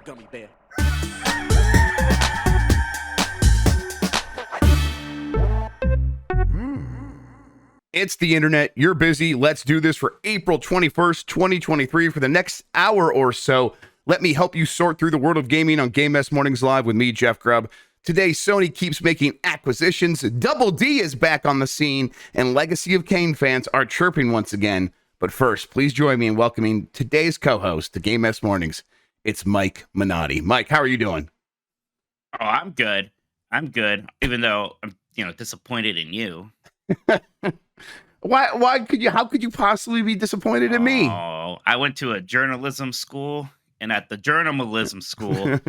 gummy bear. It's the internet. You're busy. Let's do this for April 21st, 2023 for the next hour or so. Let me help you sort through the world of gaming on Game Mess Mornings Live with me, Jeff Grubb. Today, Sony keeps making acquisitions. Double D is back on the scene, and Legacy of Kain fans are chirping once again. But first, please join me in welcoming today's co-host to Game Mess Mornings. It's Mike Minotti. Mike, how are you doing? Oh, I'm good. Even though I'm, disappointed in you. Why could you? How could you possibly be disappointed in me? Oh, I went to a journalism school, and at the journalism school,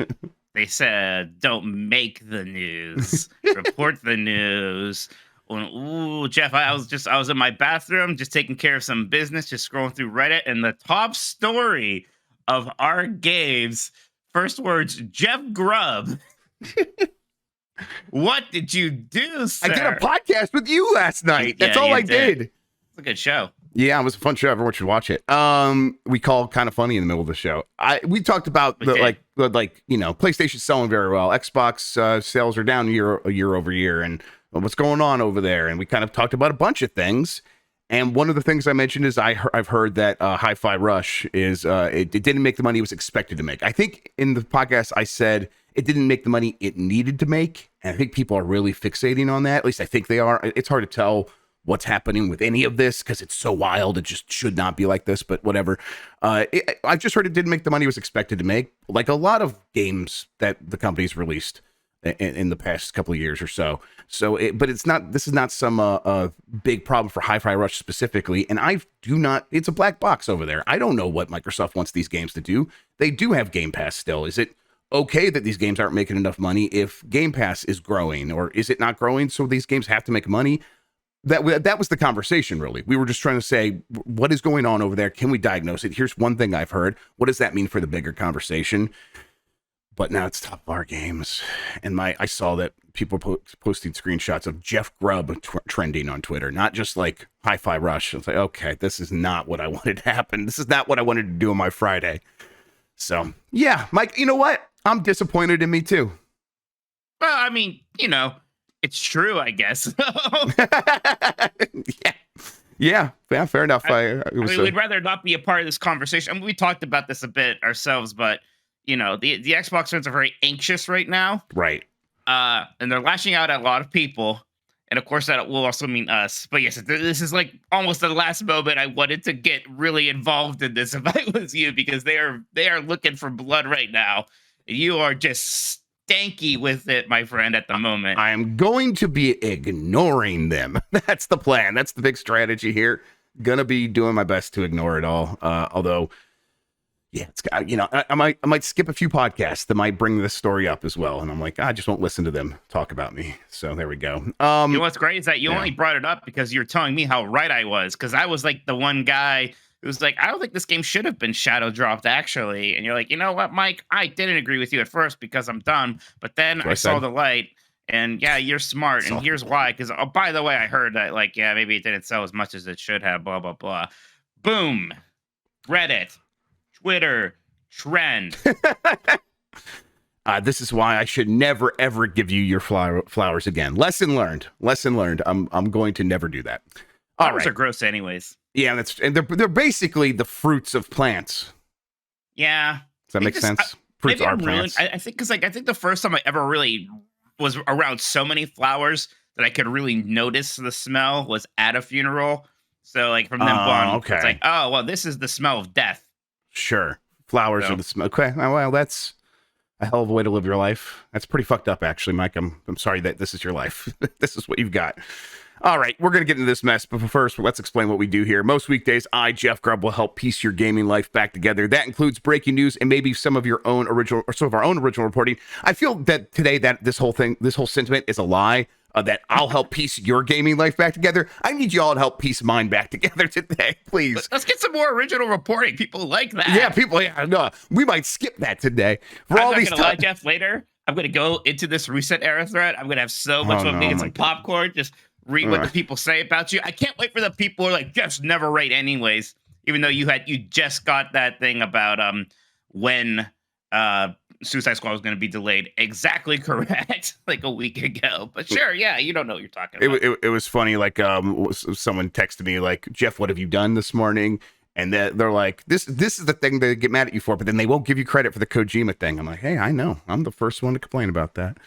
they said, "Don't make the news, report the news." Ooh, Jeff, I was in my bathroom, just taking care of some business, just scrolling through Reddit, and the top story of our games, first words, Jeff Grubb. What did you do, sir? I did a podcast with you last night. That's all I did. It's a good show. Yeah, it was a fun show. Everyone should watch it. We call Kind of Funny in the middle of the show. We talked about PlayStation selling very well. Xbox sales are down year over year, and what's going on over there. And we kind of talked about a bunch of things. And one of the things I mentioned is I've heard that Hi-Fi Rush is it didn't make the money it was expected to make. I think in the podcast I said it didn't make the money it needed to make. And I think people are really fixating on that. At least I think they are. It's hard to tell what's happening with any of this because it's so wild. It just should not be like this, but whatever. I just heard it didn't make the money it was expected to make, like a lot of games that the company's released in the past couple of years or so. But this is not some big problem for Hi-Fi Rush specifically. And it's a black box over there. I don't know what Microsoft wants these games to do. They do have Game Pass still. Is it okay that these games aren't making enough money if Game Pass is growing, or is it not growing? So these games have to make money. That was the conversation, really. We were just trying to say, what is going on over there? Can we diagnose it? Here's one thing I've heard. What does that mean for the bigger conversation? But now it's top of our games. And I saw that people posting screenshots of Jeff Grubb trending on Twitter, not just like Hi-Fi Rush. It's like, okay, this is not what I wanted to happen. This is not what I wanted to do on my Friday. So, yeah, Mike, you know what? I'm disappointed in me, too. Well, I mean, it's true, I guess. Yeah, fair enough. We'd rather not be a part of this conversation. I mean, we talked about this a bit ourselves, but the Xbox fans are very anxious right now. Right. And they're lashing out at a lot of people. And of course, that will also mean us. But yes, this is like almost the last moment I wanted to get really involved in this if I was you, because they are looking for blood right now. You are just stanky with it, my friend, at the moment. I am going to be ignoring them. That's the plan. That's the big strategy here. Gonna be doing my best to ignore it all. Although, yeah, it's I might skip a few podcasts that might bring this story up as well, and I'm like, I just won't listen to them talk about me. So there we go. You know what's great is that you only brought it up because you're telling me how right I was, because I was like the one guy who was like, I don't think this game should have been shadow dropped actually, and you're like, you know what, Mike, I didn't agree with you at first because I'm dumb, but then I saw the light. And yeah, you're smart, and here's why. Because by the way, I heard that maybe it didn't sell as much as it should have. Blah blah blah. Boom. Reddit. Twitter trend. This is why I should never ever give you your flowers again. Lesson learned. I'm going to never do that. Flowers are gross, anyways. Yeah, they're basically the fruits of plants. Yeah. Does that make sense? Fruits are plants. I think because I think the first time I ever really was around so many flowers that I could really notice the smell was at a funeral. So from then on, okay. It's like, oh well, this is the smell of death. Sure. Flowers are the smell. Okay. Well, that's a hell of a way to live your life. That's pretty fucked up, actually, Mike. I'm sorry that this is your life. This is what you've got. All right, we're going to get into this mess, but first, let's explain what we do here. Most weekdays, I, Jeff Grubb, will help piece your gaming life back together. That includes breaking news and maybe some of our own original reporting. I feel that today that this whole sentiment is a lie. That I'll help piece your gaming life back together. I need you all to help piece mine back together today, please. Let's get some more original reporting. People like that. Yeah, no, we might skip that today. I'm not going to lie, Jeff, later, I'm going to go into this Reset Era thread. I'm going to have so much fun making some popcorn, just read what the people say about you. I can't wait for the people who are like, Jeff's never right anyways, even though you just got that thing about when Suicide Squad was going to be delayed. Exactly correct. Like a week ago. But sure, yeah, you don't know what you're talking about. It was funny. Like someone texted me like, Jeff, what have you done this morning? And they're like, this is the thing they get mad at you for, but then they won't give you credit for the Kojima thing. I'm like, hey, I know. I'm the first one to complain about that.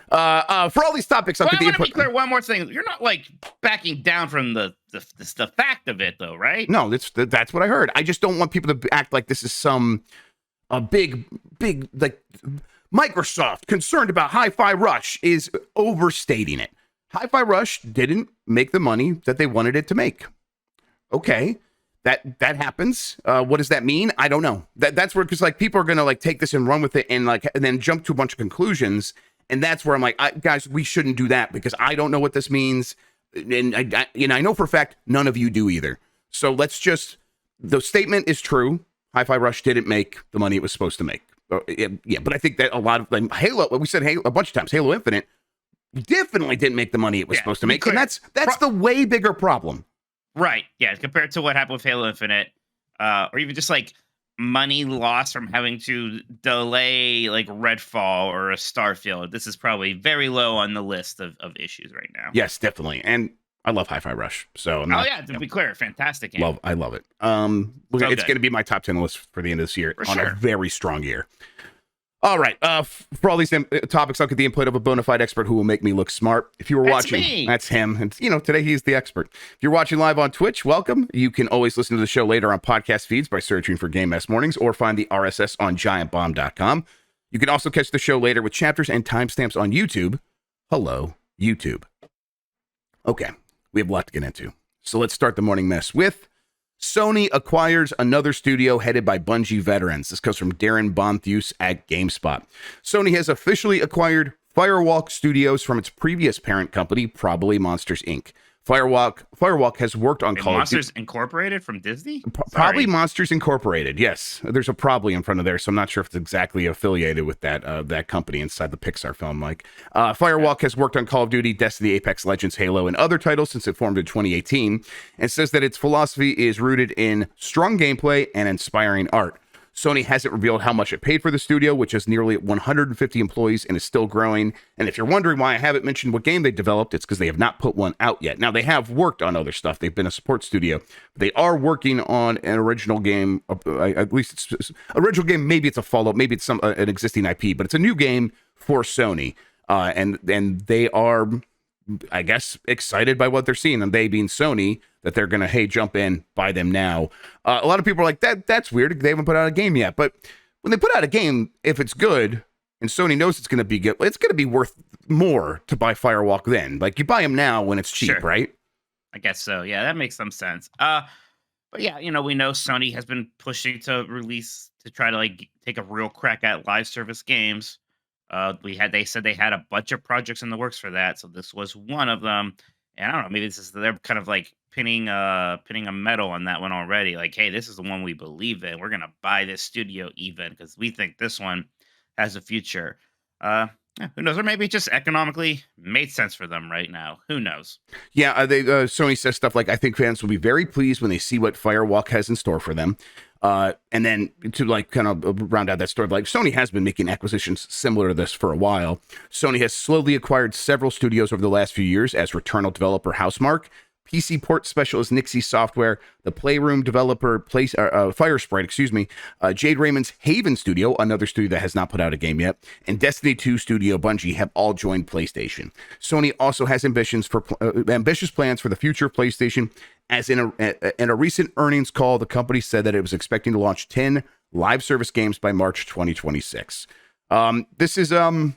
For all these topics, I want to be clear. One more thing: you're not like backing down from the fact of it, though, right? No, that's what I heard. I just don't want people to act like this is some big like Microsoft concerned about Hi-Fi Rush is overstating it. Hi-Fi Rush didn't make the money that they wanted it to make. Okay. That happens. What does that mean? I don't know. That's where, because like people are gonna like take this and run with it and then jump to a bunch of conclusions, and that's where I'm like, guys, we shouldn't do that because I don't know what this means, and I know for a fact none of you do either. So let's just, the statement is true. Hi-Fi Rush didn't make the money it was supposed to make. Yeah, but I think that a lot of like Halo, we said Halo a bunch of times, Halo Infinite definitely didn't make the money it was supposed to make, and that's the way bigger problem. Right. Yeah. Compared to what happened with Halo Infinite, or even just like money lost from having to delay like Redfall or a Starfield. This is probably very low on the list of issues right now. Yes, definitely. And I love Hi-Fi Rush. So to be clear, fantastic game. I love it. It's going to be my top 10 list for the end of this year on a very strong year. All right. For all these topics, I'll get the input of a bona fide expert who will make me look smart. If you were watching, that's him. And, today he's the expert. If you're watching live on Twitch, welcome. You can always listen to the show later on podcast feeds by searching for Game Mess Mornings or find the RSS on giantbomb.com. You can also catch the show later with chapters and timestamps on YouTube. Hello, YouTube. Okay. We have a lot to get into. So let's start the morning mess with Sony acquires another studio headed by Bungie veterans. This comes from Darren Bonthus at GameSpot. Sony has officially acquired Firewalk Studios from its previous parent company, Probably Monsters, Inc. Firewalk has worked on Call of Duty. Monsters Incorporated from Disney? Probably Monsters Incorporated, yes. There's a probably in front of there, so I'm not sure if it's exactly affiliated with that company inside the Pixar film, Mike. Firewalk has worked on Call of Duty, Destiny, Apex Legends, Halo, and other titles since it formed in 2018, and says that its philosophy is rooted in strong gameplay and inspiring art. Sony hasn't revealed how much it paid for the studio, which has nearly 150 employees and is still growing. And if you're wondering why I haven't mentioned what game they developed, it's because they have not put one out yet. Now, they have worked on other stuff. They've been a support studio. They are working on an original game. At least it's original game. Maybe it's a follow-up. Maybe it's an existing IP, but it's a new game for Sony. And they are, I guess, excited by what they're seeing, and they being Sony, that they're going to, jump in, buy them now. A lot of people are like, that's weird. They haven't put out a game yet. But when they put out a game, if it's good, and Sony knows it's going to be good, it's going to be worth more to buy Firewalk then. Like, you buy them now when it's cheap, right? I guess so. Yeah, that makes some sense. But yeah, we know Sony has been pushing to try to take a real crack at live service games. They said they had a bunch of projects in the works for that, so this was one of them. And I don't know, maybe they're kind of like pinning a medal on that one already. Like, hey, this is the one we believe in. We're gonna buy this studio even because we think this one has a future. Who knows? Or maybe it just economically made sense for them right now. Who knows? Yeah, Sony says stuff like, I think fans will be very pleased when they see what Firewalk has in store for them. And then to kind of round out that story, Sony has been making acquisitions similar to this for a while. Sony has slowly acquired several studios over the last few years as Returnal developer Housemarque, PC port specialist Nixie Software, the Playroom developer Firesprite, Jade Raymond's Haven Studio, another studio that has not put out a game yet, and Destiny 2 studio Bungie have all joined PlayStation. Sony also has ambitious plans for the future of PlayStation. As in a recent earnings call, the company said that it was expecting to launch 10 live service games by March 2026. This is I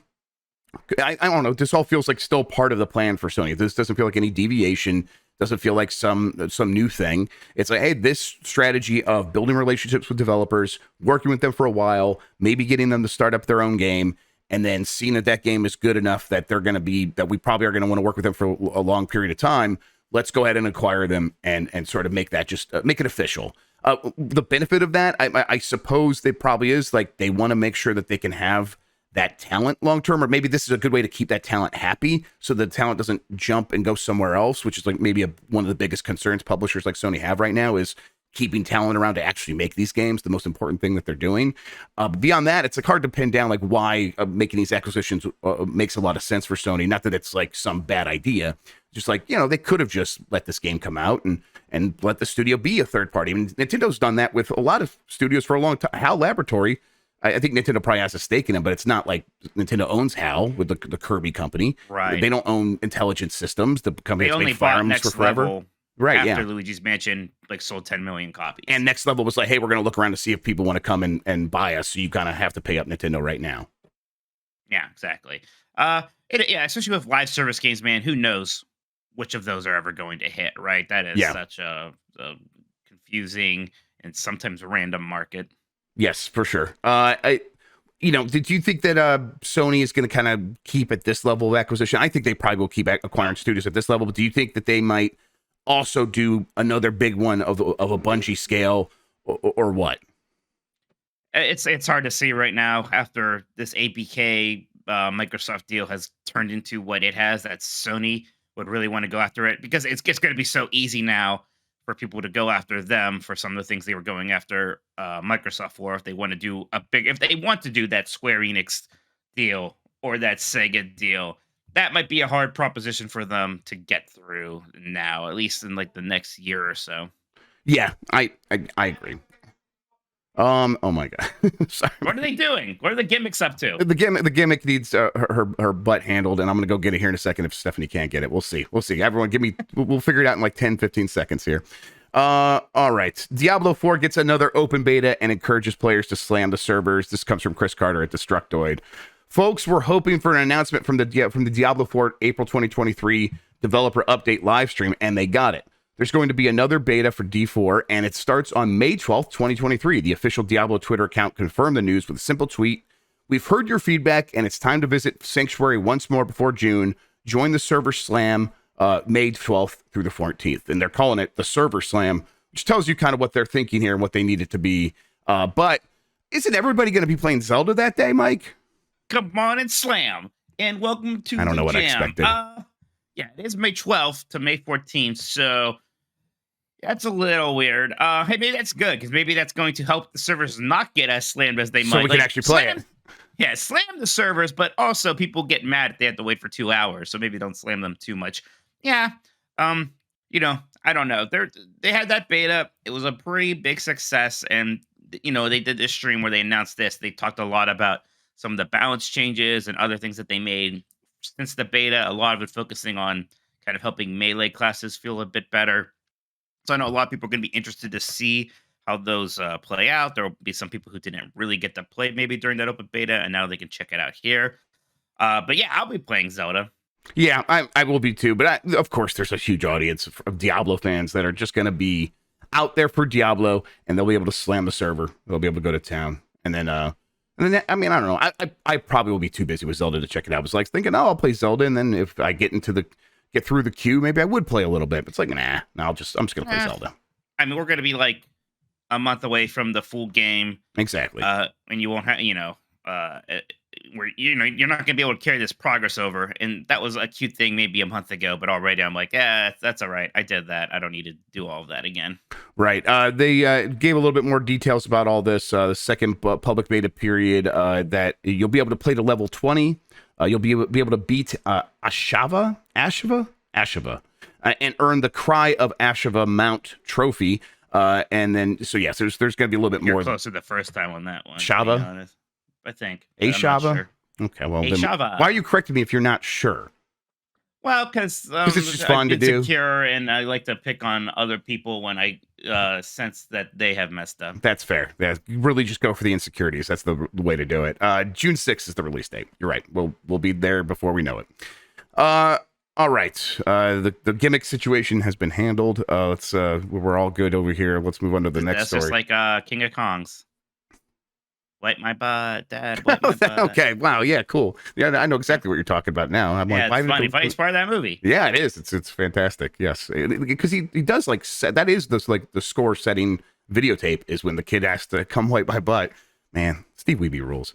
don't know. This all feels like still part of the plan for Sony. This doesn't feel like any deviation. Doesn't feel like some new thing. It's like, hey, this strategy of building relationships with developers, working with them for a while, maybe getting them to start up their own game, and then seeing that game is good enough that we probably are going to want to work with them for a long period of time. Let's go ahead and acquire them and sort of make that make it official. The benefit of that, I suppose, they probably is like they want to make sure that they can have that talent long term, or maybe this is a good way to keep that talent happy so the talent doesn't jump and go somewhere else, which is like maybe one of the biggest concerns publishers like Sony have right now is, keeping talent around to actually make these games the most important thing that they're doing. Beyond that, it's like hard to pin down like why making these acquisitions makes a lot of sense for Sony. Not that it's like some bad idea, just like, you know, they could have just let this game come out and let the studio be a third party. I mean, Nintendo's done that with a lot of studios for a long time. HAL Laboratory, I think Nintendo probably has a stake in it, but it's not like Nintendo owns HAL with the Kirby company. Right. They don't own Intelligent Systems, the company They that's only made bought Farms Next for forever. Level Right, after Luigi's Mansion like sold 10 million copies. And Next Level was like, hey, we're going to look around to see if people want to come and buy us. So you kind of have to pay up Nintendo right now. Yeah, exactly. Especially with live service games, man, who knows which of those are ever going to hit, right? That is such a confusing and sometimes random market. Yes, for sure. Did you think that Sony is going to kind of keep at this level of acquisition? I think they probably will keep acquiring studios at this level, but do you think that they might also do another big one of a Bungie scale or what? It's hard to see right now after this APK Microsoft deal has turned into what it has, that Sony would really want to go after it, because it's going to be so easy now for people to go after them for some of the things they were going after Microsoft for. If they want to do that Square Enix deal or that Sega deal, that might be a hard proposition for them to get through now, at least in like the next year or so. Yeah, I agree. Oh my god. Sorry. What are they doing? What are the gimmicks up to? The gimmick needs her butt handled, and I'm gonna go get it here in a second if Stephanie can't get it. We'll see. Everyone we'll figure it out in like 10-15 seconds here. All right. Diablo 4 gets another open beta and encourages players to slam the servers. This comes from Chris Carter at Destructoid. Folks were hoping for an announcement from the Diablo 4 April 2023 developer update live stream, and they got it. There's going to be another beta for D4, and it starts on May 12th, 2023. The official Diablo Twitter account confirmed the news with a simple tweet. We've heard your feedback, and it's time to visit Sanctuary once more before June. Join the server slam May 12th through the 14th. And they're calling it the server slam, which tells you kind of what they're thinking here and what they need it to be. But isn't everybody going to be playing Zelda that day, Mike? Come on and slam. And welcome to I don't know what jam. I expected. Yeah, it is May 12th to May 14th, so that's a little weird. Hey, maybe that's good, because maybe that's going to help the servers not get as slammed as they might. So we can actually play it. Yeah, slam the servers, but also people get mad if they have to wait for 2 hours, so maybe don't slam them too much. Yeah, I don't know. They had that beta. It was a pretty big success, and, they did this stream where they announced this. They talked a lot about some of the balance changes and other things that they made since the beta, a lot of it focusing on kind of helping melee classes feel a bit better. So I know a lot of people are going to be interested to see how those play out. There will be some people who didn't really get to play maybe during that open beta, and now they can check it out here. But yeah, I'll be playing Zelda. Yeah, I will be too. But of course, there's a huge audience of Diablo fans that are just going to be out there for Diablo, and they'll be able to slam the server. They'll be able to go to town. And then, I don't know. I probably will be too busy with Zelda to check it out. I was like thinking, I'll play Zelda, and then if I get through the queue, maybe I would play a little bit. But it's like, nah, I'm just going to play Zelda. I mean, we're going to be like a month away from the full game. Exactly. And you won't have, you're not going to be able to carry this progress over. And that was a cute thing maybe a month ago, but already I'm like, that's all right. I did that. I don't need to do all of that again. Right. They gave a little bit more details about all this. The second public beta period, that you'll be able to play to level 20. You'll be able to beat Ashava, and earn the Cry of Ashava Mount trophy. And then, so yes, there's going to be a little bit more. Closer the first time on that one. Shava? I think. Ashava? Sure. Okay, well, Ashava. Why are you correcting me if you're not sure? Well, because it's just fun to do. Insecure, and I like to pick on other people when I sense that they have messed up. That's fair. Yeah, you really just go for the insecurities. That's the way to do it. June 6th is the release date. You're right. We'll be there before we know it. All right. The gimmick situation has been handled. We're all good over here. Let's move on to the next story. That's just like King of Kongs. Wipe my butt, Dad. Wipe my butt. Okay. Wow. Yeah. Cool. Yeah. I know exactly what you're talking about now. I'm it's funny. Funny part of that movie. Yeah, it is. It's fantastic. Yes, because he does that is this like the score setting videotape is when the kid has to come wipe my butt. Man, Steve Wiebe rules.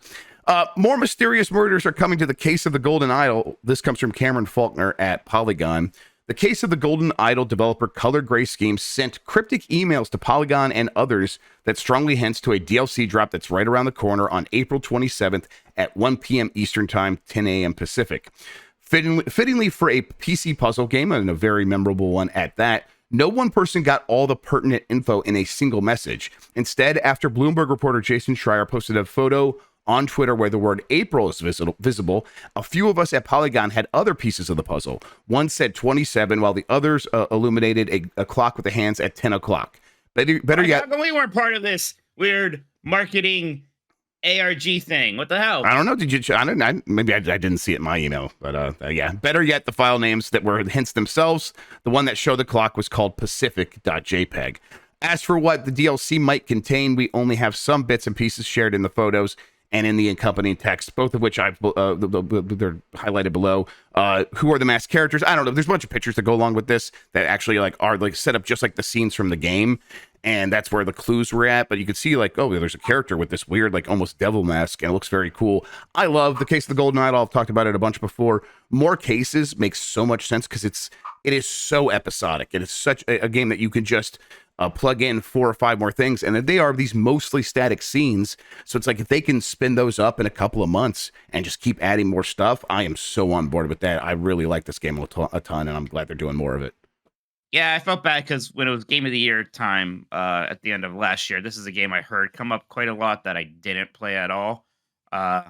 More mysterious murders are coming to the case of the Golden Idol. This comes from Cameron Faulkner at Polygon. The case of the Golden Idol developer Color Gray Schemes sent cryptic emails to Polygon and others that strongly hints to a DLC drop that's right around the corner on April 27th at 1 p.m. Eastern Time, 10 a.m. Pacific. Fittingly for a PC puzzle game, and a very memorable one at that, no one person got all the pertinent info in a single message. Instead, after Bloomberg reporter Jason Schreier posted a photo on Twitter where the word April is visible, a few of us at Polygon had other pieces of the puzzle. One said 27, while the others illuminated a clock with the hands at 10 o'clock. Better yet, we weren't part of this weird marketing ARG thing. What the hell? I don't know. Did you? Maybe I didn't see it in my email, but yeah. Better yet, the file names that were hints themselves. The one that showed the clock was called Pacific.jpg. As for what the DLC might contain, we only have some bits and pieces shared in the photos and in the accompanying text, both of which they're highlighted below. Who are the masked characters? I don't know. There's a bunch of pictures that go along with this that actually are set up just like the scenes from the game. And that's where the clues were at. But you could see there's a character with this weird, almost devil mask, and it looks very cool. I love the case of the Golden Idol. I've talked about it a bunch before. More cases makes so much sense because it is so episodic. It is such a game that you can just plug in 4 or 5 more things, and they are these mostly static scenes. So it's if they can spin those up in a couple of months and just keep adding more stuff, I am so on board with that. I really like this game a ton, and I'm glad they're doing more of it. Yeah, I felt bad because when it was Game of the Year time at the end of last year, this is a game I heard come up quite a lot that I didn't play at all.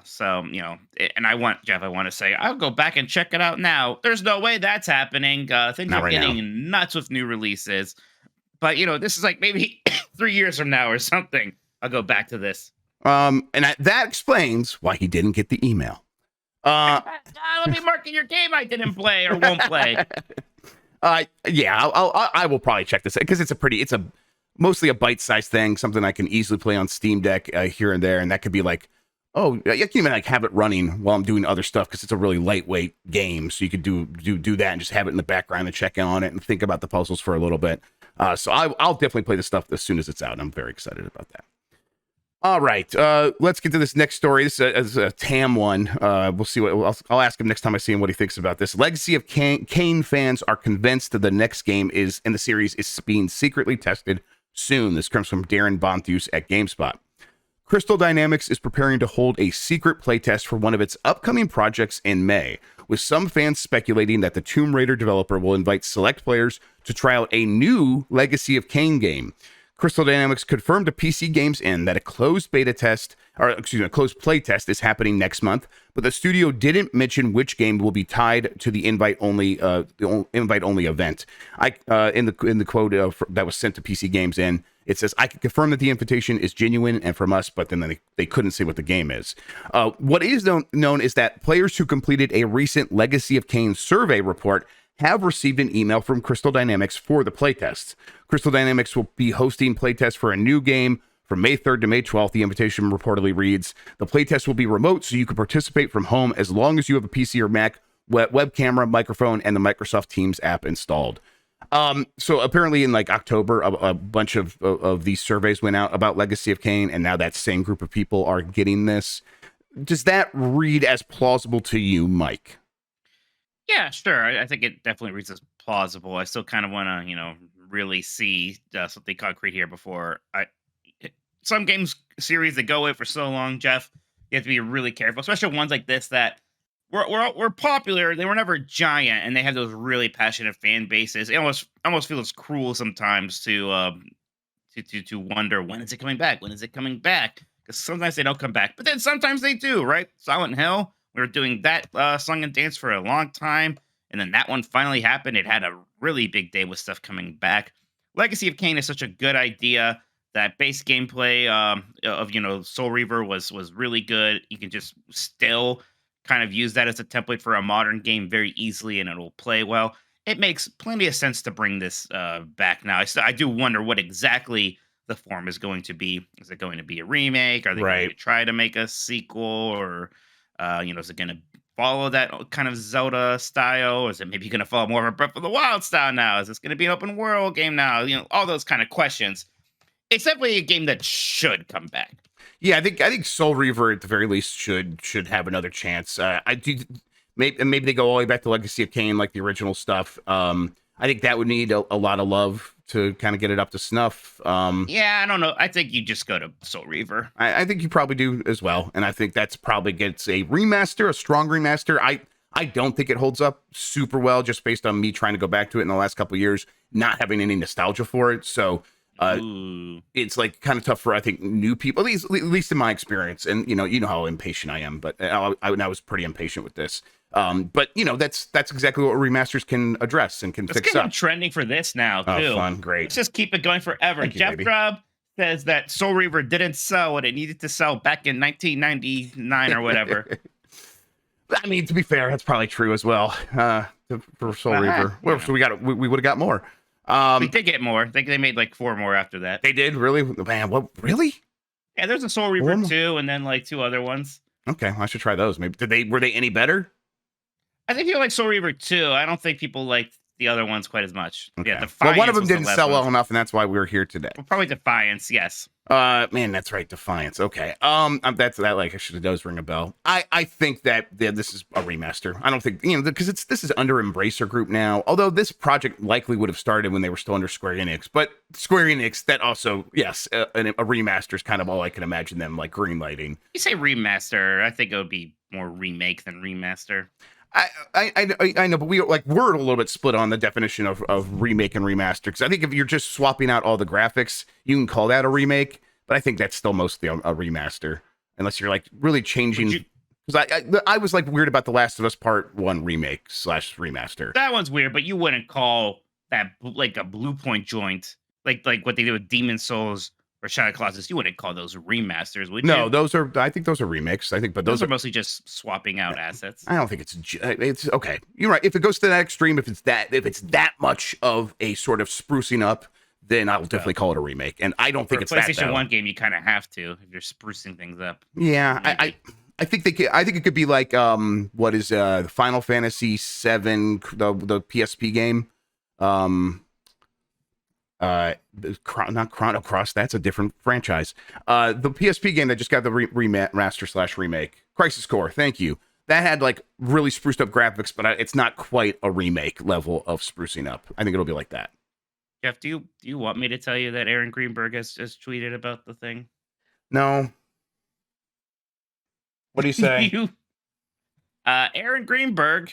So, and I want to say, I'll go back and check it out now. There's no way that's happening. Things Not are right getting nuts with new releases. But, this is maybe 3 years from now or something. I'll go back to this. And that explains why he didn't get the email. Let me mark in your game I didn't play or won't play. Yeah, I will probably check this out because it's mostly a bite-sized thing, something I can easily play on Steam Deck here and there, and that could be I can even have it running while I'm doing other stuff because it's a really lightweight game, so you could do that and just have it in the background and check in on it and think about the puzzles for a little bit. So I'll definitely play this stuff as soon as it's out, and I'm very excited about that. All right, let's get to this next story. This is a Tam one. We'll see I'll ask him next time I see him what he thinks about this. Legacy of Kain fans are convinced that the next game in the series is being secretly tested soon. This comes from Darren Bonthus at GameSpot. Crystal Dynamics is preparing to hold a secret playtest for one of its upcoming projects in May, with some fans speculating that the Tomb Raider developer will invite select players to try out a new Legacy of Kain game. Crystal Dynamics confirmed to PC Games Inn that a closed play test is happening next month, but the studio didn't mention which game will be tied to the invite only event. In the quote that was sent to PC Games Inn, it says, "I can confirm that the invitation is genuine and from us," but then they couldn't say what the game is. What is known is that players who completed a recent Legacy of Kain survey report have received an email from Crystal Dynamics for the playtests. Crystal Dynamics will be hosting playtests for a new game from May 3rd to May 12th. The invitation reportedly reads, "The playtest will be remote, so you can participate from home as long as you have a PC or Mac, web camera, microphone, and the Microsoft Teams app installed." So apparently in October, a bunch of these surveys went out about Legacy of Kain, and now that same group of people are getting this. Does that read as plausible to you, Mike? Yeah, sure. I think it definitely reads as plausible. I still kind of want to, really see something concrete here before some games series that go away for so long, Jeff, you have to be really careful, especially ones like this that were popular. They were never giant, and they have those really passionate fan bases. It almost feels cruel sometimes to wonder, when is it coming back? When is it coming back? Because sometimes they don't come back, but then sometimes they do, right? Silent Hill. We were doing that song and dance for a long time, and then that one finally happened. It had a really big day with stuff coming back. Legacy of Kain is such a good idea. That base gameplay of Soul Reaver was really good. You can just still kind of use that as a template for a modern game very easily, and it'll play well. It makes plenty of sense to bring this back now. I do wonder what exactly the form is going to be. Is it going to be a remake? Are they going to try to make a sequel, or is it going to follow that kind of Zelda style? Or is it maybe going to follow more of a Breath of the Wild style now? Is this going to be an open world game now? All those kind of questions. It's definitely a game that should come back. Yeah, I think Soul Reaver at the very least should have another chance. maybe they go all the way back to Legacy of Kain, like the original stuff. I think that would need a lot of love to kind of get it up to snuff. Yeah, I don't know. I think you just go to Soul Reaver. I think you probably do as well, and I think that's probably gets a remaster, a strong remaster. I don't think it holds up super well, just based on me trying to go back to it in the last couple of years, not having any nostalgia for it. So it's like kind of tough for, I think, new people, at least in my experience. And you know how impatient I am, but I was pretty impatient with this. But that's exactly what remasters can address and can fix up. Trending for this now too. Oh, fun, great. Let's just keep it going forever. Thank you, Jeff baby. Grubb says that Soul Reaver didn't sell what it needed to sell back in 1999 or whatever. I mean, to be fair, that's probably true as well. For Soul Reaver, so we would have got more. We did get more. I think they made like 4 more after that. They did, really? Man, what? Really? Yeah, there's a Soul Reaver 2, and then like 2 other ones. Okay, I should try those. Maybe were they any better? I think people like Soul Reaver 2. I don't think people liked the other ones quite as much. Okay. Yeah, well, one of them didn't sell well enough, and that's why we were here today. Well, probably Defiance, yes. Man, that's right, Defiance. Okay. That's that. Like, it does ring a bell. I think that this is a remaster. I don't think because this is under Embracer Group now. Although this project likely would have started when they were still under Square Enix, but Square Enix, that also, yes, a remaster is kind of all I can imagine them like greenlighting. You say remaster, I think it would be more remake than remaster. I know, but we're a little bit split on the definition of remake and remaster, because I think if you're just swapping out all the graphics, you can call that a remake, but I think that's still mostly a remaster, unless you're like really changing. Because I was like weird about The Last of Us Part 1 remake / remaster. That one's weird, but you wouldn't call that like a Blue Point joint, like what they did with Demon Souls or Shadow Colossus. You wouldn't call those remasters, would you? No, I think those are remakes. But those are mostly just swapping out assets. I don't think it's okay. You're right. If it goes to that extreme, if it's that much of a sort of sprucing up, then I'll definitely call it a remake. And I don't think it's that. PlayStation 1 game, you kind of have to if you're sprucing things up. Yeah, I think it could be like what is the Final Fantasy 7 the PSP game. Not Chrono Cross, that's a different franchise. The PSP game that just got the remaster / remake, Crisis Core, thank you. That had like really spruced up graphics, but it's not quite a remake level of sprucing up. I think it'll be like that. Jeff, do you want me to tell you that Aaron Greenberg has tweeted about the thing? No. What do you say? Aaron Greenberg,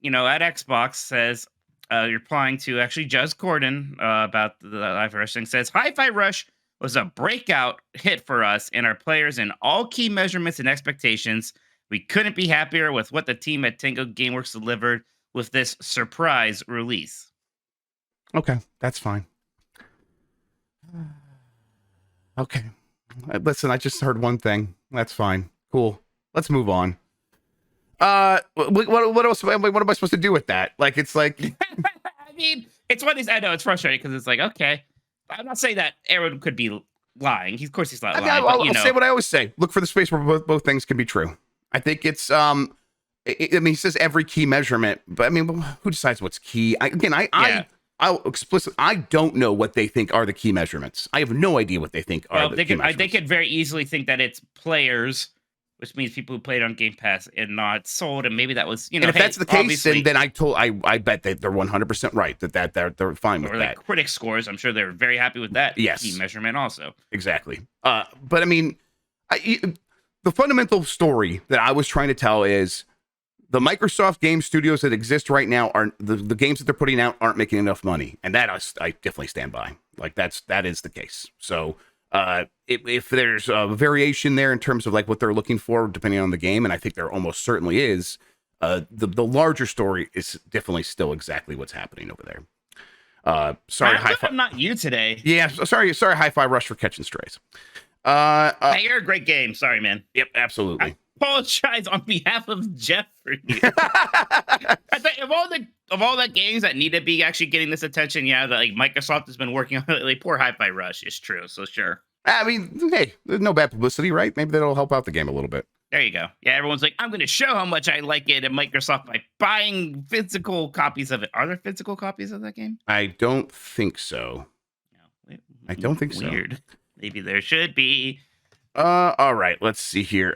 at Xbox says, replying to actually Jez Corden about the Live Rush thing, says, Hi-Fi Rush was a breakout hit for us and our players in all key measurements and expectations. We couldn't be happier with what the team at Tango Gameworks delivered with this surprise release. Okay, that's fine. Okay. Listen, I just heard one thing. That's fine. Cool. Let's move on. What else? What am I supposed to do with that? Like, it's like, I mean, it's one of these. I know it's frustrating because it's like, okay, I'm not saying that Aaron could be lying. Of course, he's not lying. I'll say what I always say: look for the space where both things can be true. I think it's he says every key measurement, but I mean, who decides what's key? I'll explicitly, I don't know what they think are the key measurements. I have no idea what they think are the key measurements. They could very easily think that it's players, which means people who played on Game Pass and not sold, and maybe that was, And if that's the case, then I bet that they're 100% right that they're fine with that. Like critic scores, I'm sure they're very happy with that. Yes. Key measurement also. Exactly. But I mean, the fundamental story that I was trying to tell is the Microsoft game studios that exist right now are the games that they're putting out aren't making enough money, and that I definitely stand by. Like that is the case. So if there's a variation there in terms of like what they're looking for, depending on the game, and I think there almost certainly is, the larger story is definitely still exactly what's happening over there. Sorry, I'm not you today. Yeah, sorry, Hi-Fi Rush for catching strays. Hey, you're a great game. Sorry, man. Yep, absolutely. I apologize on behalf of Jeff for you. I think of all the games that need to be actually getting this attention, that like Microsoft has been working on it. Like poor Hi-Fi Rush is true. So sure. I mean, hey, there's no bad publicity, right? Maybe that'll help out the game a little bit. There you go. Yeah, everyone's like, I'm going to show how much I like it at Microsoft by buying physical copies of it. Are there physical copies of that game? I don't think so. No, I don't think so. Weird. Maybe there should be. All right. Let's see here.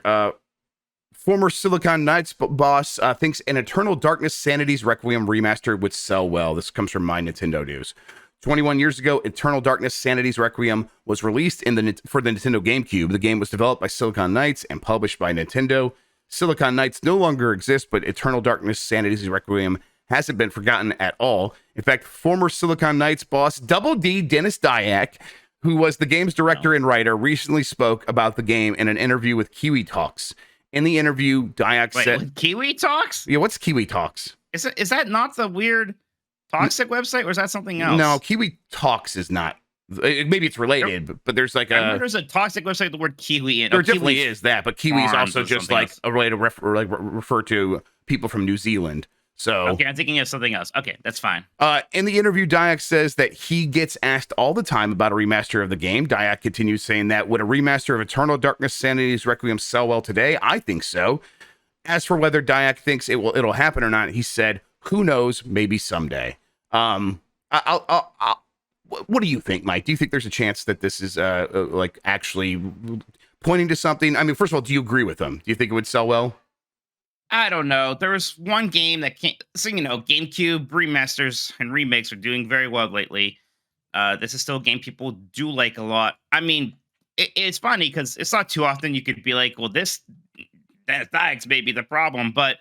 Former Silicon Knights boss thinks an Eternal Darkness Sanity's Requiem remaster would sell well. This comes from My Nintendo News. 21 years ago, Eternal Darkness Sanity's Requiem was released for the Nintendo GameCube. The game was developed by Silicon Knights and published by Nintendo. Silicon Knights no longer exists, but Eternal Darkness Sanity's Requiem hasn't been forgotten at all. In fact, former Silicon Knights boss Double D Dennis Dyack, who was the game's director and writer, recently spoke about the game in an interview with Kiwi Talks. In the interview, Dyack said... Kiwi Talks? Yeah, what's Kiwi Talks? Is that not the weird toxic website, or is that something else? No, Kiwi Talks is not. Maybe it's related, but there's like there's a toxic website with the word Kiwi in. There definitely is that, but Kiwi is also just like a way to refer to people from New Zealand. So okay, I'm thinking of something else. Okay, that's fine. In the interview, Dyack says that he gets asked all the time about a remaster of the game. Dyack continues saying that would a remaster of Eternal Darkness Sanity's Requiem sell well today? I think so. As for whether Dyack thinks it'll happen or not, he said, "Who knows? Maybe someday." What do you think, Mike? Do you think there's a chance that this is like actually pointing to something? I mean, first of all, do you agree with them? Do you think it would sell well? I don't know. There was one game that came, so GameCube remasters and remakes are doing very well lately. This is still a game people do like a lot. I mean, it's funny because it's not too often you could be like, well, that's maybe the problem, but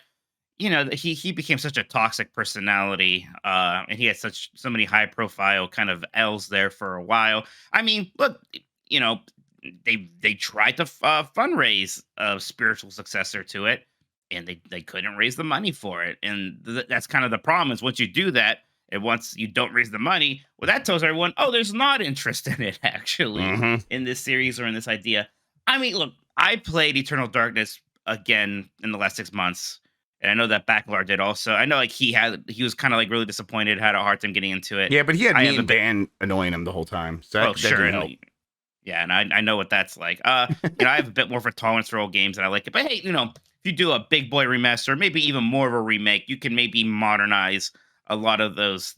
he became such a toxic personality, and he had so many high profile kind of L's there for a while. I mean, look, they tried to fundraise a spiritual successor to it, and they couldn't raise the money for it. And that's kind of the problem is once you do that, and once you don't raise the money, well, that tells everyone, oh, there's not interest in it actually in this series or in this idea. I mean, look, I played Eternal Darkness again in the last 6 months. And I know that Backlar did also. I know he was kind of like really disappointed, had a hard time getting into it. Yeah, but he had me and Dan annoying him the whole time. So that sure. didn't help. Yeah, and I know what that's like. I have a bit more of a tolerance for old games and I like it. But hey, if you do a big boy remaster, maybe even more of a remake, you can maybe modernize a lot of those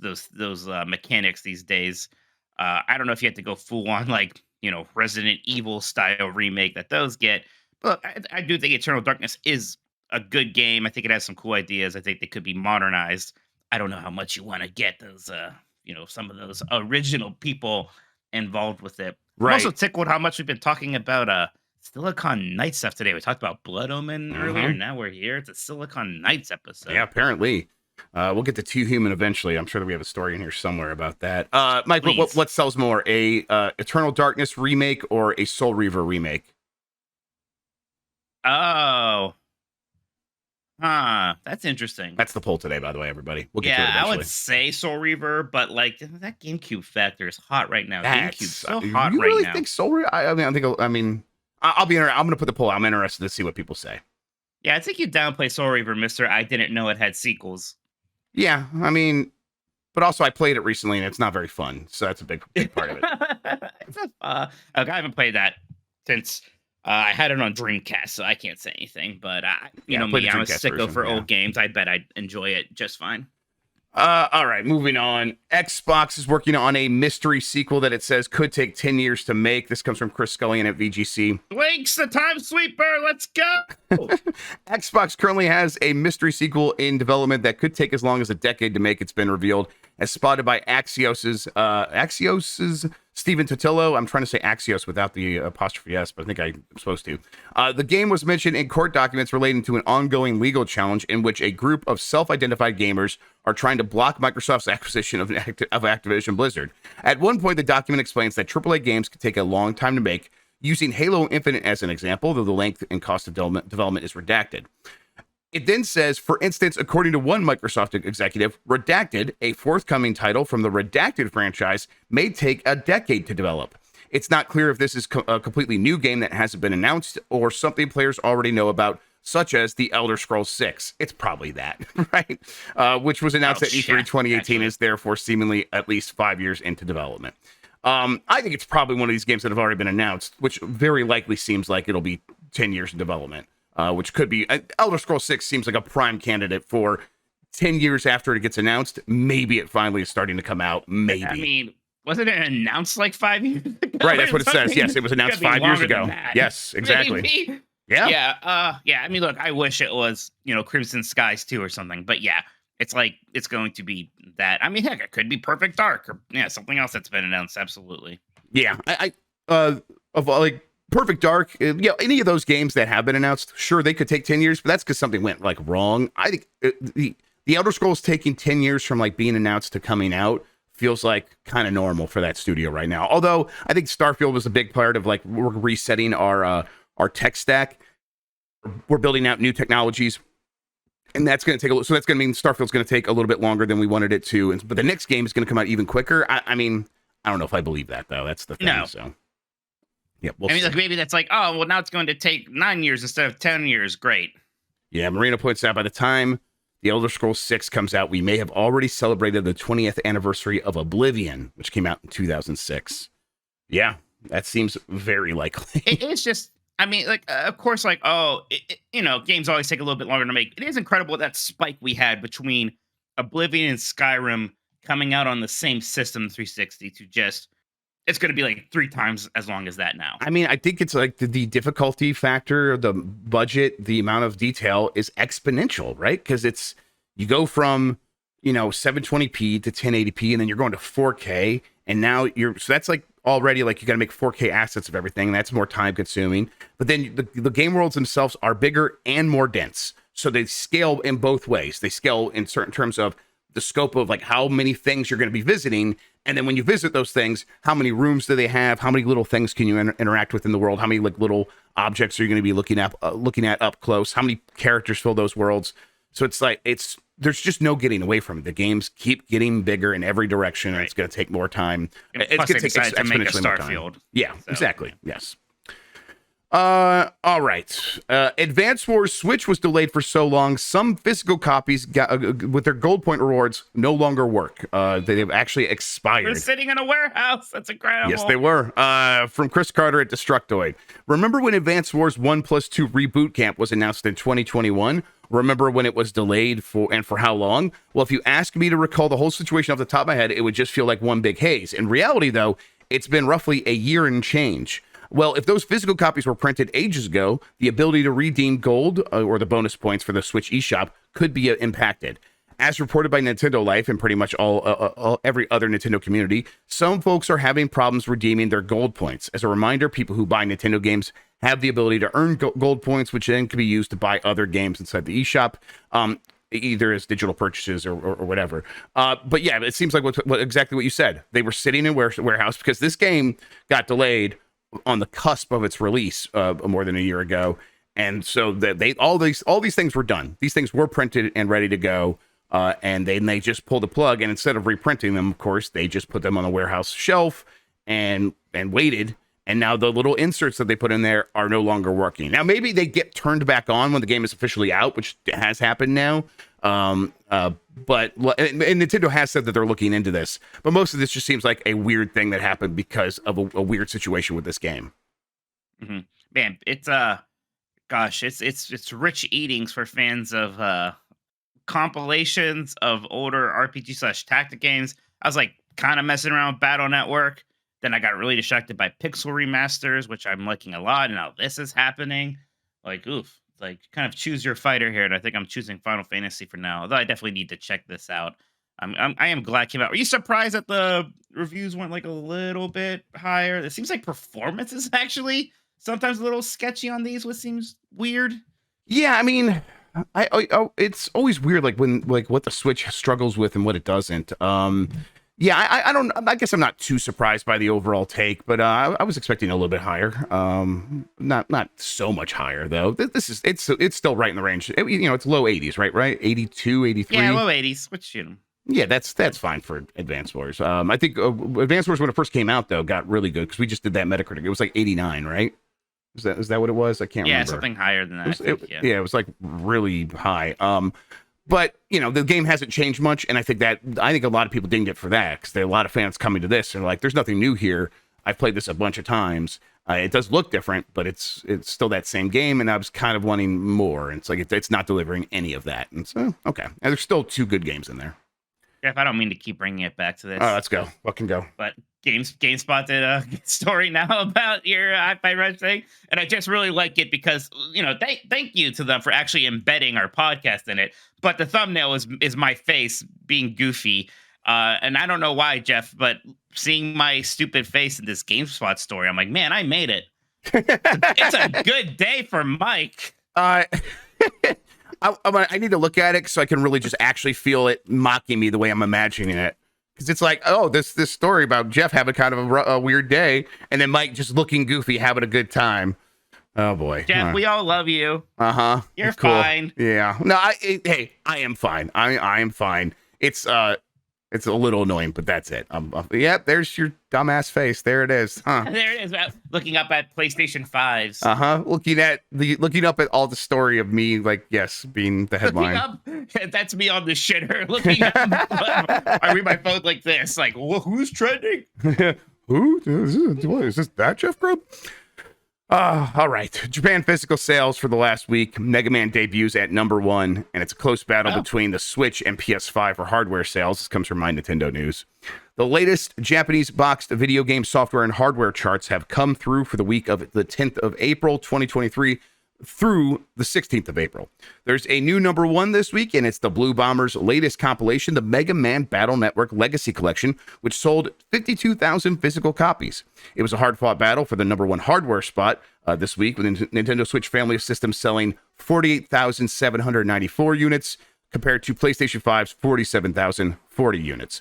mechanics these days. I don't know if you have to go full on like, Resident Evil style remake that those get. But I do think Eternal Darkness is a good game. I think it has some cool ideas. I think they could be modernized. I don't know how much you want to get those, some of those original people involved with it. Right. I'm also tickled how much we've been talking about Silicon Knights stuff today. We talked about Blood Omen earlier. Now we're here. It's a Silicon Knights episode. Yeah, apparently. We'll get to Two Human eventually. I'm sure that we have a story in here somewhere about that. Mike, what sells more, a Eternal Darkness remake or a Soul Reaver remake? Oh. That's interesting. That's the poll today, by the way, everybody. We'll get to it I eventually. would say Soul Reaver, but like that GameCube factor is hot right now. GameCube's so hot you right really now. Think Soul Reaver? I'll be interested. I'm going to put the poll. I'm interested to see what people say. Yeah, I think you downplay Soul Reaver, Mister. I didn't know it had sequels. Yeah, but also I played it recently and it's not very fun, so that's a big part of it. I haven't played that since. I had it on Dreamcast, so I can't say anything. But I'm a sicko for old games. I bet I'd enjoy it just fine. All right, moving on. Xbox is working on a mystery sequel that it says could take 10 years to make. This comes from Chris Scullion at VGC. Winks the time sweeper. Let's go. Xbox currently has a mystery sequel in development that could take as long as a decade to make. It's been revealed as spotted by Axios's Stephen Totillo. I'm trying to say Axios without the apostrophe S, but I think I'm supposed to. The game was mentioned in court documents relating to an ongoing legal challenge in which a group of self-identified gamers are trying to block Microsoft's acquisition of Activision Blizzard. At one point, the document explains that AAA games could take a long time to make, using Halo Infinite as an example, though the length and cost of development is redacted. It then says, for instance, according to one Microsoft executive, Redacted, a forthcoming title from the Redacted franchise, may take a decade to develop. It's not clear if this is a completely new game that hasn't been announced or something players already know about, such as The Elder Scrolls 6. It's probably that, right? Which was announced at E3 2018 is therefore seemingly at least 5 years into development. I think it's probably one of these games that have already been announced, which very likely seems like it'll be 10 years in development. Which could be Elder Scrolls 6 seems like a prime candidate for 10 years after it gets announced. Maybe it finally is starting to come out. Maybe. Wasn't it announced like 5 years ago? Right, that's what it says. Yes, it was announced 5 years ago. Yes, exactly. Maybe. Yeah. I mean, look, I wish it was, Crimson Skies 2 or something, but yeah, it's like it's going to be that. I mean, heck, it could be Perfect Dark or something else that's been announced. Absolutely. Yeah, of like Perfect Dark, any of those games that have been announced, sure they could take 10 years, but that's because something went like wrong. I think the Elder Scrolls taking 10 years from like being announced to coming out feels like kind of normal for that studio right now. Although I think Starfield was a big part of like we're resetting our tech stack. We're building out new technologies, and that's going to take so that's going to mean Starfield's going to take a little bit longer than we wanted it to. But the next game is going to come out even quicker. I mean, I don't know if I believe that though. That's the thing. No. So yeah, like maybe that's like, oh well, now it's going to take 9 years instead of 10 years. Great. Yeah, Marina points out by the time The Elder Scrolls 6 comes out, we may have already celebrated the 20th anniversary of Oblivion, which came out in 2006. Yeah, that seems very likely. It's just, I mean, like, of course, like, games always take a little bit longer to make. It is incredible that spike we had between Oblivion and Skyrim coming out on the same system, 360, to just, it's going to be like 3 times as long as that now. I mean, I think it's like the difficulty factor, the budget, the amount of detail is exponential, right? Because you go from, 720p to 1080p, and then you're going to 4K, and now so that's like already like you got to make 4K assets of everything, and that's more time consuming. But then the game worlds themselves are bigger and more dense. So they scale in both ways. They scale in certain terms of the scope of like how many things you're going to be visiting. And then when you visit those things, how many rooms do they have? How many little things can you interact with in the world? How many like little objects are you going to be looking at up close? How many characters fill those worlds? So it's like, there's just no getting away from it. The games keep getting bigger in every direction, and it's going to take more time. It's going to take exponentially more time. Yeah, so. Exactly. Yes. All right. Advance Wars Switch was delayed for so long. Some physical copies with their gold point rewards no longer work. They've actually expired. They're sitting in a warehouse. That's incredible. Yes, they were. From Chris Carter at Destructoid. Remember when Advance Wars 1+2 Reboot Camp was announced in 2021? Remember when it was delayed for how long? Well, if you ask me to recall the whole situation off the top of my head, it would just feel like one big haze. In reality, though, it's been roughly a year and change. Well, if those physical copies were printed ages ago, the ability to redeem gold or the bonus points for the Switch eShop could be impacted. As reported by Nintendo Life and pretty much every other Nintendo community, some folks are having problems redeeming their gold points. As a reminder, people who buy Nintendo games have the ability to earn gold points, which then can be used to buy other games inside the eShop, either as digital purchases or whatever. But yeah, it seems like exactly what you said. They were sitting in warehouse because this game got delayed on the cusp of its release more than a year ago, and so all these things were done. These things were printed and ready to go, and then they just pulled the plug. And instead of reprinting them, of course, they just put them on the warehouse shelf and waited. And now the little inserts that they put in there are no longer working. Now maybe they get turned back on when the game is officially out, which has happened now. But Nintendo has said that they're looking into this, but most of this just seems like a weird thing that happened because of a weird situation with this game. Mm-hmm. Man, it's it's rich eatings for fans of compilations of older RPG/tactic games. I was like kind of messing around with Battle Network. Then I got really distracted by Pixel remasters, which I'm liking a lot. And now this is happening. Like, oof. Like, kind of choose your fighter here, and I think I'm choosing Final Fantasy for now. Although I definitely need to check this out. I am glad it came out. Were you surprised that the reviews went like a little bit higher? It seems like performance is actually sometimes a little sketchy on these, which seems weird. Yeah, I mean, it's always weird, like when what the Switch struggles with and what it doesn't. Yeah, I guess I'm not too surprised by the overall take, but I was expecting a little bit higher. Not so much higher though. It's still right in the range. It's low 80s, right? 82, 83. Yeah, low 80s, which yeah, that's fine for Advance Wars. I think Advance Wars when it first came out though got really good because we just did that Metacritic. It was like 89, right? Is that what it was? I can't remember. Yeah, something higher than that. It was like really high. But the game hasn't changed much, and I think a lot of people dinged it for that because there are a lot of fans coming to this and like, there's nothing new here. I've played this a bunch of times. It does look different, but it's still that same game, and I was kind of wanting more. And it's like it's not delivering any of that. And so okay, and there's still 2 good games in there. Jeff, I don't mean to keep bringing it back to this. Oh, let's go. What can go? But GameSpot did a story now about your Hi-Fi Rush thing, and I just really like it because thank you to them for actually embedding our podcast in it. But the thumbnail is my face being goofy, and I don't know why, Jeff, but seeing my stupid face in this GameSpot story, I'm like, man, I made it. It's a good day for Mike. I need to look at it so I can really just actually feel it mocking me the way I'm imagining it. Because it's like, oh, this story about Jeff having kind of a weird day, and then Mike just looking goofy, having a good time. Oh boy, Jeff, we all love you. You're cool. fine. Yeah, no, I am fine. I am fine. It's a little annoying, but that's it. Yeah, there's your dumbass face. There it is. Huh? There it is. Looking up at PlayStation 5s. Looking up at all the story of me, like, yes, being the headline. That's me on the shitter. Looking up. I read my phone like this. Like, who's trending? Who? Is this that Jeff Grubb? All right. Japan physical sales for the last week. Mega Man debuts at number 1, and it's a close battle between the Switch and PS5 for hardware sales. This comes from My Nintendo News. The latest Japanese boxed video game software and hardware charts have come through for the week of the 10th of April, 2023 through the 16th of April. There's a new number 1 this week, and it's the Blue Bombers' latest compilation, the Mega Man Battle Network Legacy Collection, which sold 52,000 physical copies. It was a hard-fought battle for the number 1 hardware spot this week, with the Nintendo Switch family of systems selling 48,794 units, compared to PlayStation 5's 47,040 units.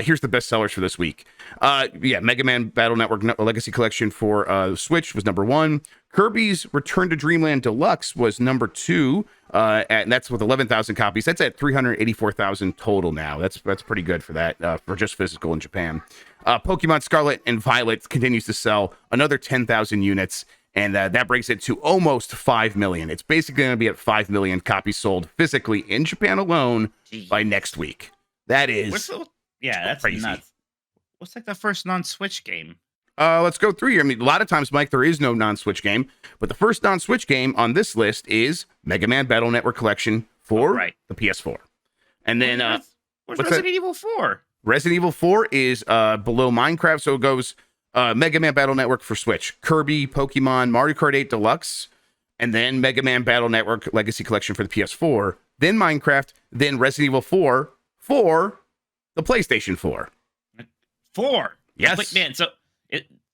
Here's the best sellers for this week. Mega Man Battle Network Legacy Collection for Switch was number 1. Kirby's Return to Dreamland Deluxe was number 2, and that's with 11,000 copies. That's at 384,000 total now. That's pretty good for that, for just physical in Japan. Pokemon Scarlet and Violet continues to sell another 10,000 units, and that brings it to almost 5 million. It's basically going to be at 5 million copies sold physically in Japan alone by next week. That is that's crazy. Nuts. What's like the first non-Switch game? Let's go through here. I mean, a lot of times, Mike, there is no non-Switch game, but the first non-Switch game on this list is Mega Man Battle Network Collection for the PS4. And then where's Resident Evil 4? Resident Evil 4 is below Minecraft, so it goes Mega Man Battle Network for Switch, Kirby, Pokemon, Mario Kart 8 Deluxe, and then Mega Man Battle Network Legacy Collection for the PS4, then Minecraft, then Resident Evil 4 for the PlayStation 4. 4? Yes. Man, so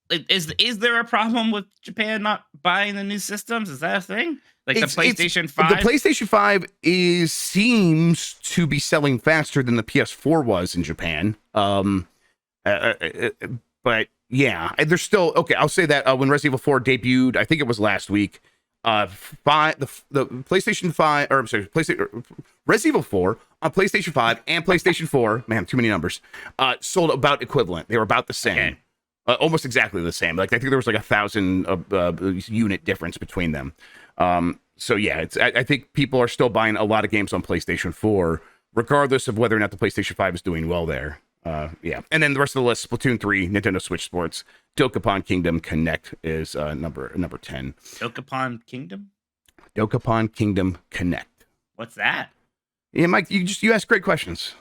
is there a problem with Japan not buying the new systems? Is that a thing? Like the PlayStation 5? The PlayStation 5 seems to be selling faster than the PS4 was in Japan. But yeah, there's still, okay, I'll say that when Resident Evil 4 debuted, I think it was last week, the PlayStation 5, or I'm sorry, Resident Evil 4 on PlayStation 5 and PlayStation 4, man, too many numbers, sold about equivalent. They were about the same. Okay. Almost exactly the same. Like, I think there was like 1,000 unit difference between them. So yeah, I think people are still buying a lot of games on PlayStation 4, regardless of whether or not the PlayStation 5 is doing well there. Yeah. And then the rest of the list, Splatoon 3, Nintendo Switch Sports, Dokapon Kingdom Connect is number 10. Dokapon Kingdom? Dokapon Kingdom Connect. What's that? Yeah, Mike, you ask great questions.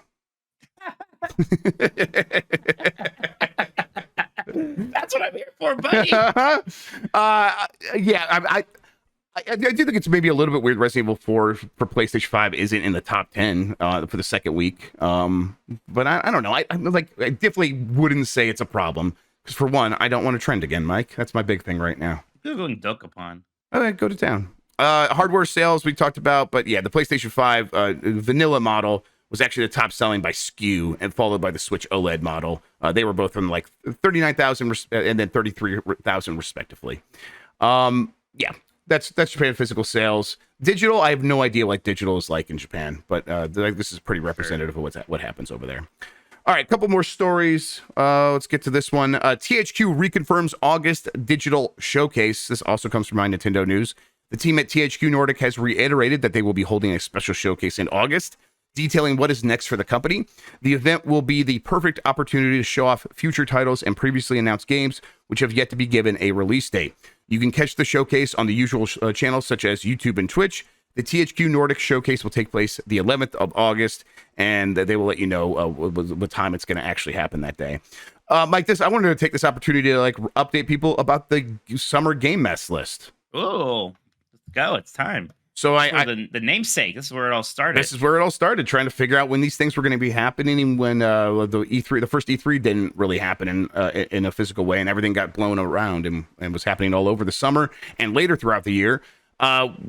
That's what I'm here for, buddy. Yeah, I do think it's maybe a little bit weird. Resident Evil 4 for PlayStation 5 isn't in the top 10 for the second week. But I don't know. I definitely wouldn't say it's a problem. Because for one, I don't want to trend again, Mike. That's my big thing right now. Googling Dokapon. All right, go to town. Hardware sales we talked about, but yeah, the PlayStation 5 vanilla model was actually the top selling by SKU, and followed by the Switch OLED model. They were both from like 39,000 and then 33,000 respectively. Yeah, that's Japan physical sales. Digital, I have no idea what digital is like in Japan, but this is pretty representative of what happens over there. All right, a couple more stories. Let's get to this one. THQ reconfirms August digital showcase. This also comes from My Nintendo News. The team at THQ Nordic has reiterated that they will be holding a special showcase in August, detailing what is next for the company. The event will be the perfect opportunity to show off future titles and previously announced games, which have yet to be given a release date. You can catch the showcase on the usual channels such as YouTube and Twitch. The THQ Nordic showcase will take place the 11th of August, and they will let you know what time it's going to actually happen that day. Mike, I wanted to take this opportunity to like update people about the summer game mess list. Oh, let's go! It's time. So the namesake. This is where it all started. This is where it all started. Trying to figure out when these things were going to be happening. When the first E3 didn't really happen in a physical way, and everything got blown around and was happening all over the summer and later throughout the year.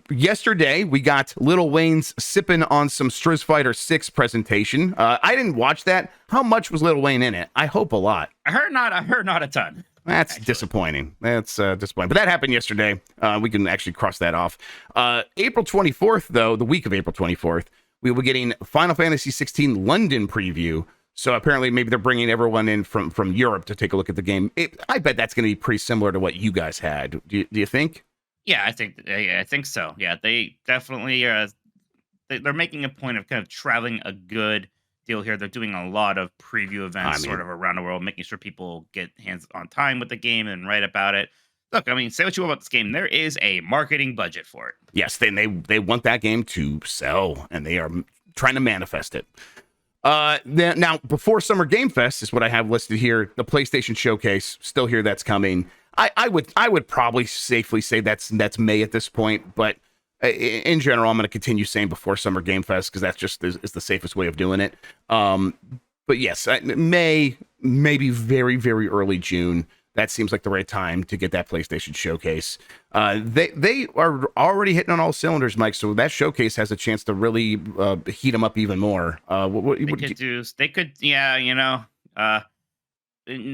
Yesterday we got Lil Wayne's sipping on some Street Fighter 6 presentation. I didn't watch that. How much was Lil Wayne in it? I hope a lot. I heard not a ton. That's actually disappointing. That's disappointing. But that happened yesterday. We can actually cross that off. April 24th, though, the week of April 24th, we will be getting Final Fantasy 16 London preview. So apparently maybe they're bringing everyone in from Europe to take a look at the game. I bet that's going to be pretty similar to what you guys had. Do you think? Yeah, I think so. Yeah, they definitely they're making a point of kind of traveling a good deal here. They're doing a lot of preview events sort of around the world, making sure people get hands on time with the game and write about it. Look, I mean, say what you will about this game. There is a marketing budget for it. Yes, they want that game to sell, and they are trying to manifest it. Now, before Summer Game Fest is what I have listed here. The PlayStation Showcase, still here. That's coming. I would probably safely say that's May at this point, but in general, I'm going to continue saying before Summer Game Fest because that's just is the safest way of doing it. But yes, May, maybe very, very early June. That seems like the right time to get that PlayStation Showcase. They are already hitting on all cylinders, Mike. So that showcase has a chance to really heat them up even more. They could, yeah, you know.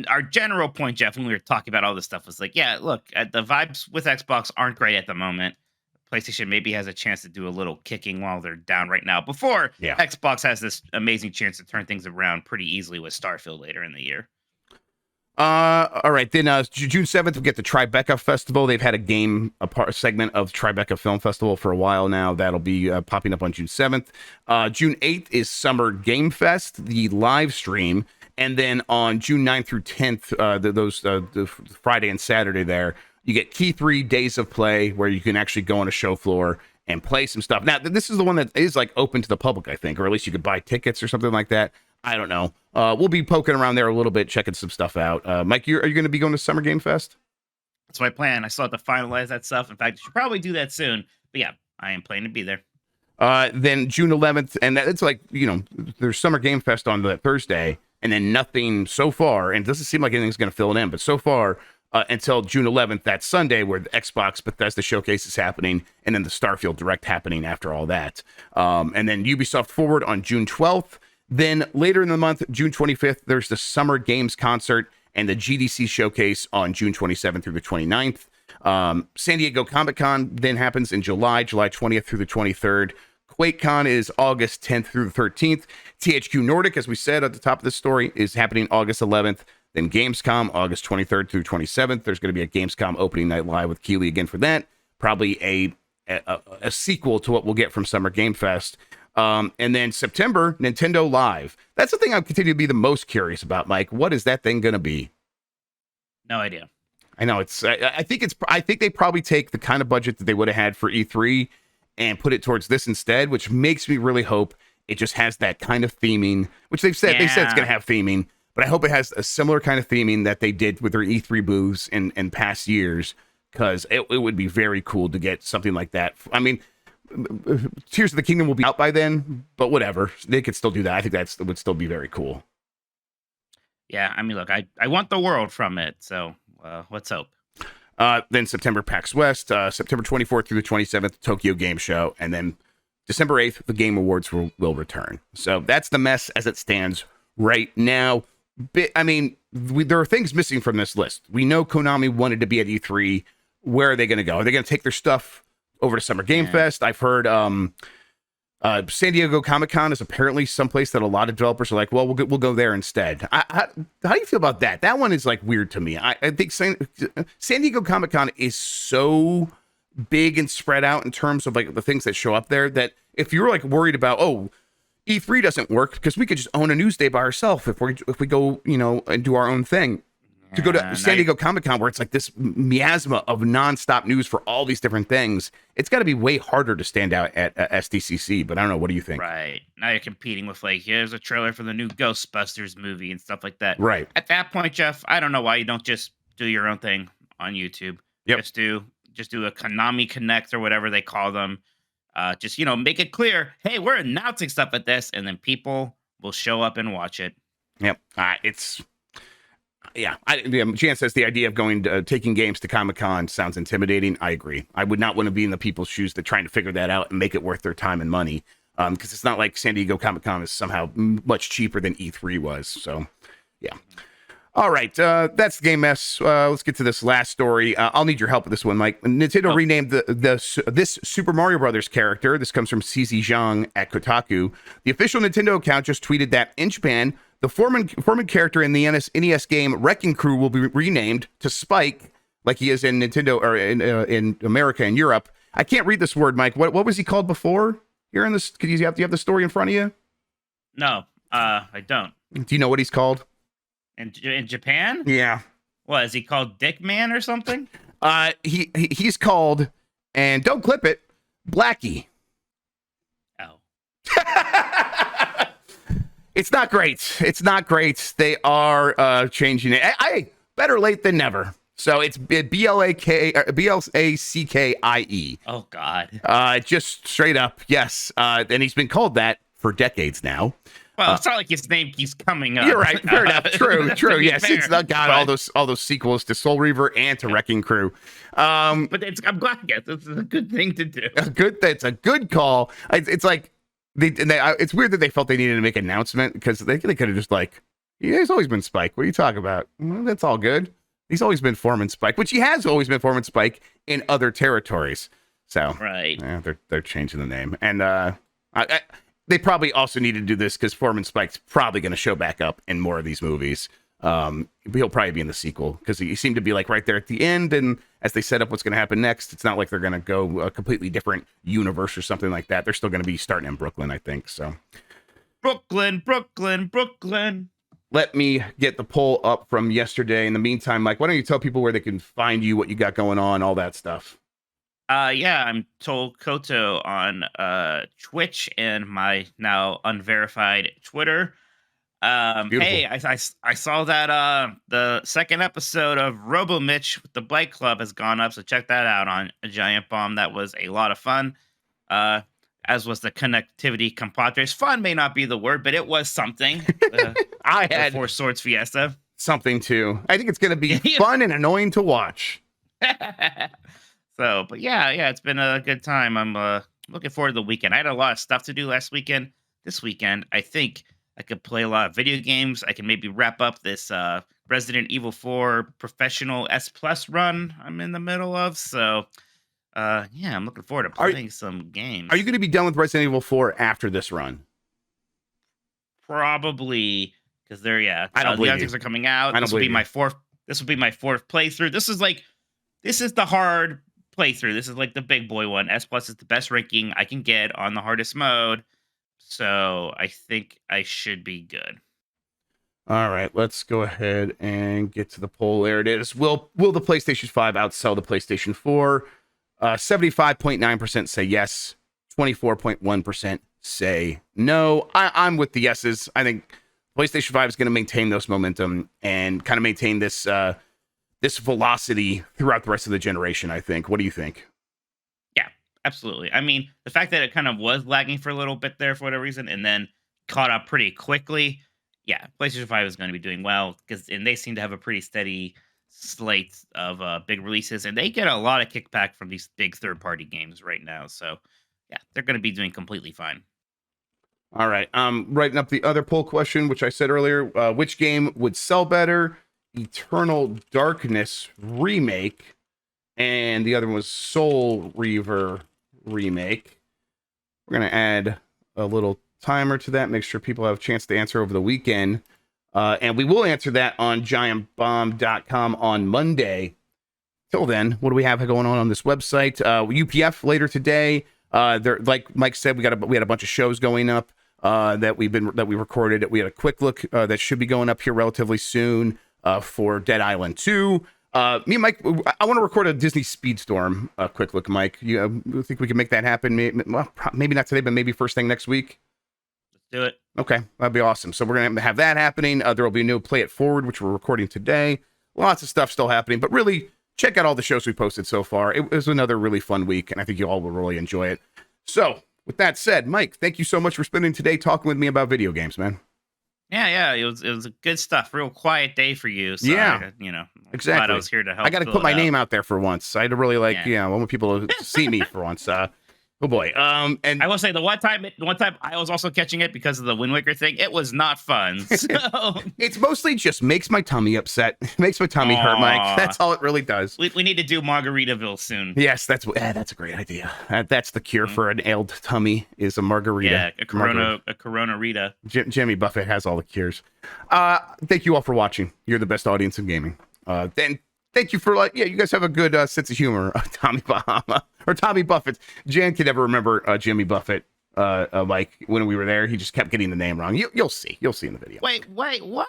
Our general point, Jeff, when we were talking about all this stuff was like, yeah, look, the vibes with Xbox aren't great at the moment. PlayStation maybe has a chance to do a little kicking while they're down right now before Xbox has this amazing chance to turn things around pretty easily with Starfield later in the year. All right. Then June 7th, we get the Tribeca Festival. They've had a segment of Tribeca Film Festival for a while now. That'll be popping up on June 7th. June 8th is Summer Game Fest, the live stream. And then on June 9th through 10th, the Friday and Saturday there, you get Key 3 Days of Play, where you can actually go on a show floor and play some stuff. Now, this is the one that is like open to the public, I think, or at least you could buy tickets or something like that. I don't know. We'll be poking around there a little bit, checking some stuff out. Mike, are you going to be going to Summer Game Fest? That's my plan. I still have to finalize that stuff. In fact, I should probably do that soon. But yeah, I am planning to be there. Then June 11th, and it's like, you know, there's Summer Game Fest on that Thursday, and then nothing so far, and it doesn't seem like anything's going to fill it in, but so far, until June 11th, that Sunday, where the Xbox Bethesda Showcase is happening, and then the Starfield Direct happening after all that. And then Ubisoft Forward on June 12th. Then later in the month, June 25th, there's the Summer Games Concert and the GDC Showcase on June 27th through the 29th. San Diego Comic-Con then happens in July 20th through the 23rd. QuakeCon is August 10th through the 13th. THQ Nordic, as we said at the top of the story, is happening August 11th. Then Gamescom, August 23rd through 27th. There's going to be a Gamescom opening night live with Keeley again for that. Probably a sequel to what we'll get from Summer Game Fest. And then September, Nintendo Live. That's the thing I continue to be the most curious about, Mike. What is that thing going to be? No idea. I know I think they probably take the kind of budget that they would have had for E3 and put it towards this instead, which makes me really hope it just has that kind of theming, which they said it's going to have theming, but I hope it has a similar kind of theming that they did with their E3 booths in past years, because it would be very cool to get something like that. I mean, Tears of the Kingdom will be out by then, but whatever. They could still do that. I think that would still be very cool. Yeah, I mean, look, I want the world from it, so let's hope. Then September, PAX West. September 24th through the 27th, Tokyo Game Show. And then December 8th, the Game Awards will return. So that's the mess as it stands right now. I mean, there are things missing from this list. We know Konami wanted to be at E3. Where are they going to go? Are they going to take their stuff over to Summer Game Fest? I've heard San Diego Comic-Con is apparently someplace that a lot of developers are like, well, we'll go there instead. How do you feel about that? That one is like weird to me. I think San Diego Comic-Con is so big and spread out in terms of like the things that show up there that if you're like worried about, E3 doesn't work because we could just own a news day by ourselves if we go, you know, and do our own thing. to go to San Diego Comic-Con, where it's like this miasma of nonstop news for all these different things. It's got to be way harder to stand out at SDCC, but I don't know. What do you think? Right. Now you're competing with, like, here's a trailer for the new Ghostbusters movie and stuff like that. Right. At that point, Jeff, I don't know why you don't just do your own thing on YouTube. Yep. Just do a Konami Connect or whatever they call them. Just, make it clear, hey, we're announcing stuff at this, and then people will show up and watch it. Yep. Jan says the idea of taking games to Comic-Con sounds intimidating. I agree. I would not want to be in the people's shoes that trying to figure that out and make it worth their time and money. Because it's not like San Diego Comic-Con is somehow much cheaper than E3 was. So, yeah. All right, that's the game mess. Let's get to this last story. I'll need your help with this one, Mike. Nintendo renamed this Super Mario Brothers character. This comes from CZ Zhang at Kotaku. The official Nintendo account just tweeted that in Japan, the Foreman character in the NES game Wrecking Crew will be renamed to Spike, like he is in Nintendo or in America and Europe. I can't read this word, Mike. What was he called before? Here in this, do you have the story in front of you? No, I don't. Do you know what he's called? In Japan? Yeah. What, is he called Dick Man or something? He's called, and don't clip it, Blackie. Oh. It's not great. It's not great. They are changing it. Better late than never. So it's B-L-A-C-K-I-E. Oh, God. Just straight up, yes. And he's been called that for decades now. Well, it's not like his name keeps coming up. You're right. Fair enough. True. Yes, fair, it's not got all those sequels to Soul Reaver and to Wrecking Crew. But I'm glad. Yes, it's a good thing to do. It's a good call. It's like it's weird that they felt they needed to make an announcement because they could have just like, yeah, he's always been Spike. What are you talking about? Well, that's all good. He's always been Foreman Spike, which he has always been Foreman Spike in other territories. So right, yeah, they're changing the name and they probably also need to do this because Foreman Spike's probably going to show back up in more of these movies. He'll probably be in the sequel because he seemed to be like right there at the end. And as they set up what's going to happen next, it's not like they're going to go a completely different universe or something like that. They're still going to be starting in Brooklyn, I think. So Brooklyn. Let me get the poll up from yesterday. In the meantime, Mike, why don't you tell people where they can find you, what you got going on, all that stuff? Yeah, I'm Tol Koto on Twitch and my now unverified Twitter. Hey, I saw that the second episode of RoboMitch with the Bike Club has gone up, so check that out on a Giant Bomb. That was a lot of fun. As was the Connectivity Compadres. Fun may not be the word, but it was something. I had Four Swords Fiesta. Something too. I think it's going to be fun and annoying to watch. So, but yeah, it's been a good time. I'm looking forward to the weekend. I had a lot of stuff to do last weekend. This weekend, I think I could play a lot of video games. I can maybe wrap up this Resident Evil 4 Professional S Plus run I'm in the middle of. So, yeah, I'm looking forward to playing some games. Are you going to be done with Resident Evil 4 after this run? Probably, because the other things are coming out. This will be my fourth playthrough. This is the hard playthrough. This is like the big boy one. S Plus is the best ranking I can get on the hardest mode. So I think I should be good. All right, let's go ahead and get to the poll. There it is. Will the PlayStation 5 outsell the PlayStation 4? 75.9% say yes. 24.1% say no. I'm with the yeses. I think PlayStation 5 is going to maintain this momentum and kind of maintain this this velocity throughout the rest of the generation, I think. What do you think? Yeah, absolutely. I mean, the fact that it kind of was lagging for a little bit there for whatever reason and then caught up pretty quickly. Yeah, PlayStation 5 is going to be doing well and they seem to have a pretty steady slate of big releases, and they get a lot of kickback from these big third-party games right now. So, yeah, they're going to be doing completely fine. All right. Writing up the other poll question, which I said earlier, which game would sell better? Eternal Darkness remake, and the other one was Soul Reaver remake. We're going to add a little timer to that, make sure people have a chance to answer over the weekend. And we will answer that on giantbomb.com on Monday. Till then, what do we have going on this website? UPF later today. There, like Mike said, we had a bunch of shows going up that we recorded. We had a quick look that should be going up here relatively soon. for Dead Island 2. Me and Mike, I want to record a Disney Speedstorm. A quick look, Mike. You think we can make that happen? Maybe not today, but maybe first thing next week. Let's do it. Okay, that'd be awesome. So we're gonna have that happening. There will be a new Play It Forward, which we're recording today. Lots of stuff still happening, but really check out all the shows we posted so far. It was another really fun week, and I think you all will really enjoy it. So with that said, Mike, thank you so much for spending today talking with me about video games, man. Yeah, it was good stuff. Real quiet day for you. So yeah, exactly. Glad I was here to help. I got to put my name out there for once. I had to really I want people to see me for once. Oh boy. And I will say the one time I was also catching it because of the Wind Waker thing. It was not fun. So. It's mostly just makes my tummy upset. Makes my tummy hurt, Mike. That's all it really does. We need to do Margaritaville soon. Yes, that's a great idea. That's the cure for an ailed tummy is a margarita. Yeah, a Corona Rita. Jimmy Buffett has all the cures. Thank you all for watching. You're the best audience in gaming. Then thank you for you guys have a good sense of humor. Tommy Bahama or Tommy Buffett. Jan can never remember Jimmy Buffett. Like when we were there, he just kept getting the name wrong. You'll see in the video. Wait, what?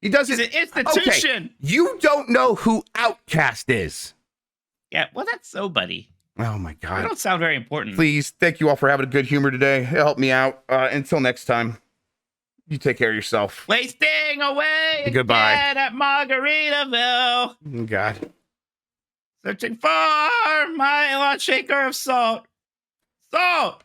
He doesn't. It's an institution. Okay. You don't know who Outcast is. Yeah, well, that's so, buddy. Oh my God. I don't sound very important. Please, thank you all for having a good humor today. Help me out. Until next time, you take care of yourself. Wasting away Goodbye. Again at Margaritaville. God. Searching for my lot shaker of salt. Salt.